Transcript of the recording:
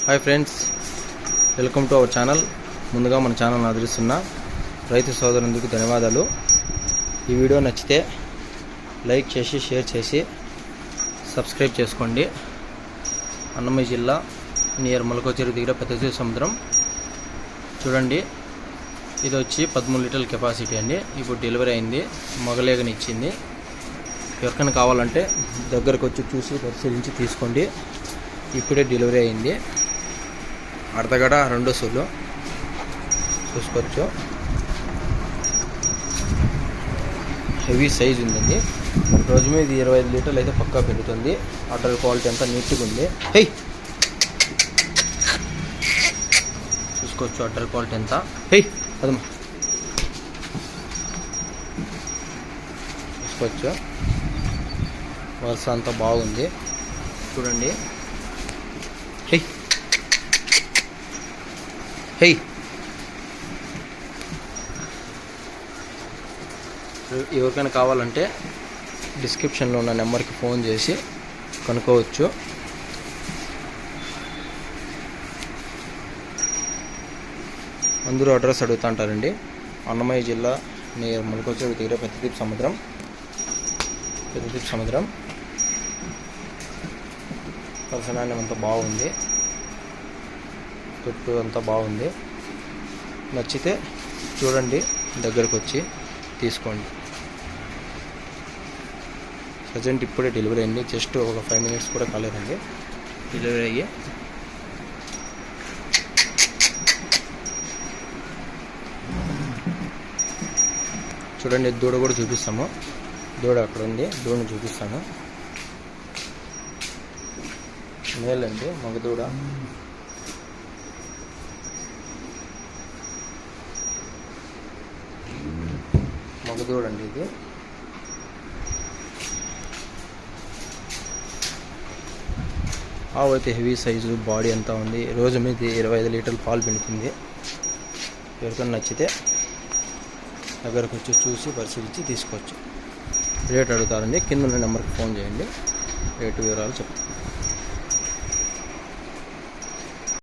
Hi friends, welcome to our channel. ముందుగా మన ఛానల్ని ఆదరిస్తున్న రైతు సోదరులందరికీ ధన్యవాదాలు. ఈ వీడియో నచ్చితే లైక్ చేసి షేర్ చేసి సబ్స్క్రైబ్ చేసుకోండి. అన్నమయ్య జిల్లా నియర్ మొలకచెరువు దగ్గర పెద్ద సముద్రం చూడండి. ఇది వచ్చి 13 లీటర్ల కెపాసిటీ అండి. ఇప్పుడు డెలివరీ అయింది, మగలేగని ఇచ్చింది. ఎవరికైనా కావాలంటే దగ్గరకు వచ్చి చూసి పరిశీలించి తీసుకోండి. ఇప్పుడే డెలివరీ అయింది. అర్ధగడ 2 సూలు చూసుకోవచ్చు. హెవీ సైజ్ ఉందండి. రోజు మీద 25 లీటర్లు అయితే పక్కా పెరుగుతుంది. అటర్ క్వాలిటీ అంతా నీట్గా ఉంది. చూసుకోవచ్చు అటర్ క్వాలిటీ అంతా. అదమ్మా చూసుకోవచ్చు. వరుస అంతా బాగుంది చూడండి. ఎవరికైనా కావాలంటే డిస్క్రిప్షన్లో ఉన్న నెంబర్కి ఫోన్ చేసి కనుక్కోవచ్చు. అందరూ అడ్రస్ అడుగుతూ ఉంటారండి. అన్నమయ్య జిల్లా నియర్ మొలకచెరువు దగ్గర పెద్దదీప్ సముద్రం. పరిసరాన్ని అంతా బాగుంది, చుట్టూ అంతా బాగుంది. నచ్చితే చూడండి, దగ్గరకు వచ్చి తీసుకోండి. ప్రజెంట్ ఇప్పుడే డెలివరీ అయింది. జస్ట్ ఒక 5 మినిట్స్ కూడా కాలేదండి డెలివరీ అయ్యి. చూడండి, దూడ కూడా చూపిస్తాము. దూడ అక్కడ ఉంది, దూడని చూపిస్తాను. మేలండి, మగదూడ. మగదూడండి ఇది. ఆవు అయితే హెవీ సైజు, బాడీ అంతా ఉంది. రోజు మీద 25 లీటర్లు పాలు పిండుతుంది. ఎవరికైనా నచ్చితే దగ్గరకు వచ్చి చూసి పరిశీలించి తీసుకోవచ్చు. రేట్ అడుగుతారండి, కింద ఉన్న నెంబర్కి ఫోన్ చేయండి, రేటు వివరాలు చెప్తాను.